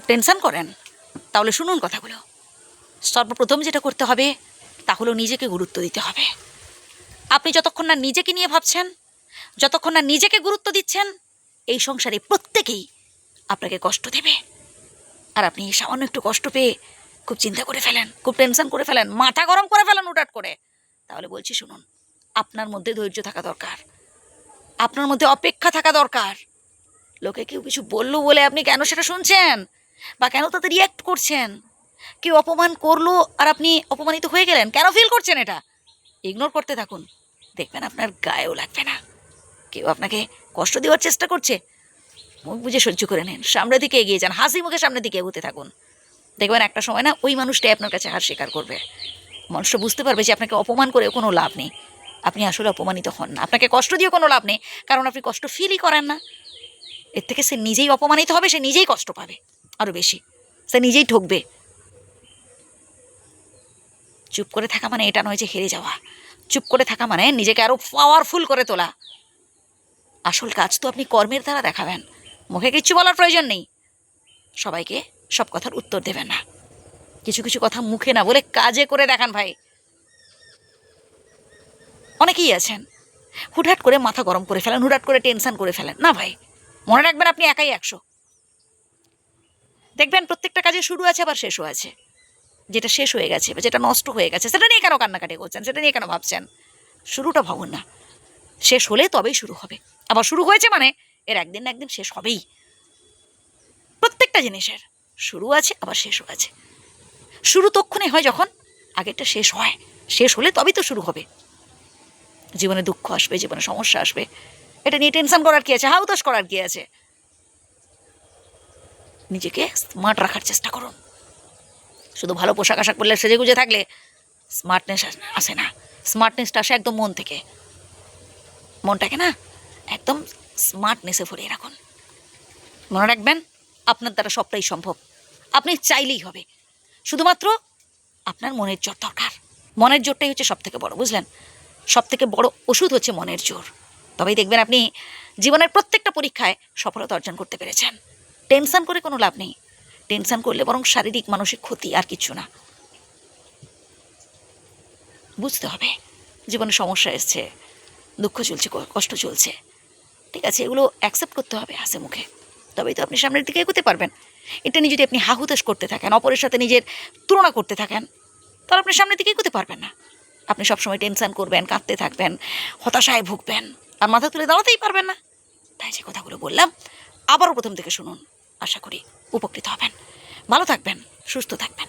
Tension করেন, তাহলে শুনুন কথাগুলো। সর্বপ্রথম যেটা করতে হবে তা হলো নিজেকে গুরুত্ব দিতে হবে। আপনি যতক্ষণ না নিজেকে নিয়ে ভাবছেন, যতক্ষণ না নিজেকে গুরুত্ব দিচ্ছেন, এই সংসারে প্রত্যেকেই আপনাকে কষ্ট দেবে। আর আপনি সামান্য একটু কষ্ট পেয়ে খুব চিন্তা করে ফেলেন, খুব টেনশন করে ফেলেন, মাথা গরম করে ফেলেন হুটহাট করে, তাহলে বলছি শুনুন, আপনার মধ্যে ধৈর্য থাকা দরকার, আপনার মধ্যে অপেক্ষা থাকা দরকার। লোকে কেউ কিছু বললো বলে আপনি কেন সেটা শুনছেন বা কেন তাতে রিয়্যাক্ট করছেন? কেউ অপমান করলো আর আপনি অপমানিত হয়ে গেলেন, কেন ফিল করছেন এটা? ইগনোর করতে থাকুন, দেখবেন আপনার গায়েও লাগবে না। কেউ আপনাকে কষ্ট দেওয়ার চেষ্টা করছে, মুখ বুঝে সহ্য করে নেন, সামনের দিকে এগিয়ে যান, হাসি মুখে সামনের দিকে এগোতে থাকুন। দেখবেন একটা সময় না ওই মানুষটাই আপনার কাছে হার স্বীকার করবে। মানুষটা বুঝতে পারবে যে আপনাকে অপমান করেও কোনো লাভ নেই, আপনি আসলে অপমানিত হন না, আপনাকে কষ্ট দিয়েও কোনো লাভ নেই, কারণ আপনি কষ্ট ফিলই করেন না। এর থেকে সে নিজেই অপমানিত হবে, সে নিজেই কষ্ট পাবে আরও বেশি, সে নিজেই ঠকবে। চুপ করে থাকা মানে এটা নয় যে হেরে যাওয়া, চুপ করে থাকা মানে নিজেকে আরও পাওয়ারফুল করে তোলা। আসল কাজ তো আপনি কর্মের দ্বারা দেখাবেন, মুখে কিচ্ছু বলার প্রয়োজন নেই। সবাইকে সব কথার উত্তর দেবেন না, কিছু কিছু কথা মুখে না বলে কাজে করে দেখান ভাই। অনেকেই আছেন হুটহাট করে মাথা গরম করে ফেলেন, হুটহাট করে টেনশন করে ফেলেন না ভাই, মনে রাখবেন আপনি একাই 100। দেখবেন প্রত্যেকটা কাজে শুরু আছে আবার শেষও আছে। যেটা শেষ হয়ে গেছে বা যেটা নষ্ট হয়ে গেছে সেটা নিয়ে কেন কান্নাকাটি করছেন, সেটা নিয়ে কেন ভাবছেন? শুরুটা ভাবুন না, শেষ হলে তবেই শুরু হবে। আবার শুরু হয়েছে মানে এর একদিন না একদিন শেষ হবেই। প্রত্যেকটা জিনিসের শুরু আছে আবার শেষও আছে। শুরু তক্ষণে হয় যখন আগেরটা শেষ হয়, শেষ হলে তবেই তো শুরু হবে। জীবনে দুঃখ আসবে, জীবনে সমস্যা আসবে, এটা নিয়ে টেনশন করার কি আছে, হাউতাশ করার কি আছে? নিজেকে স্মার্ট রাখার চেষ্টা করুন। শুধু ভালো পোশাক আশাক পরলে সেজে গুজে থাকলে স্মার্টনেস আসে না। স্মার্টনেসটা আসে একদম মন থেকে। মনটাকে না একদম স্মার্টনেসে ভরিয়ে রাখুন। মনে রাখবেন আপনার দ্বারা সবটাই সম্ভব, আপনি চাইলেই হবে। শুধুমাত্র আপনার মনের জোর দরকার। মনের জোরটাই হচ্ছে সব থেকে বড়, বুঝলেন? সব থেকে বড় ওষুধ হচ্ছে মনের জোর। তবেই দেখবেন আপনি জীবনের প্রত্যেকটা পরীক্ষায় সফলতা অর্জন করতে পেরেছেন। টেনশন করে কোনো লাভ নেই, টেনশন করলে বরং শারীরিক মানসিক ক্ষতি, আর কিছু না। বুঝতে হবে জীবনে সমস্যা এসছে, দুঃখ চলছে, কষ্ট চলছে, ঠিক আছে, এগুলো অ্যাকসেপ্ট করতে হবে হাসি মুখে, তবেই তো আপনি সামনের দিকে এগোতে পারবেন। এটা নিয়ে যদি আপনি হাহুতাশ করতে থাকেন, অপরের সাথে নিজের তুলনা করতে থাকেন, তাহলে আপনি সামনের দিকে এগোতে পারবেন না। আপনি সবসময় টেনশন করবেন, কাঁদতে থাকবেন, হতাশায় ভুগবেন, আর মাথা তুলে দাঁড়াতেই পারবেন না। তাই যে কথাগুলো বললাম আবারও প্রথম থেকে শুনুন, আশা করি উপকৃত হবেন। ভালো থাকবেন, সুস্থ থাকবেন।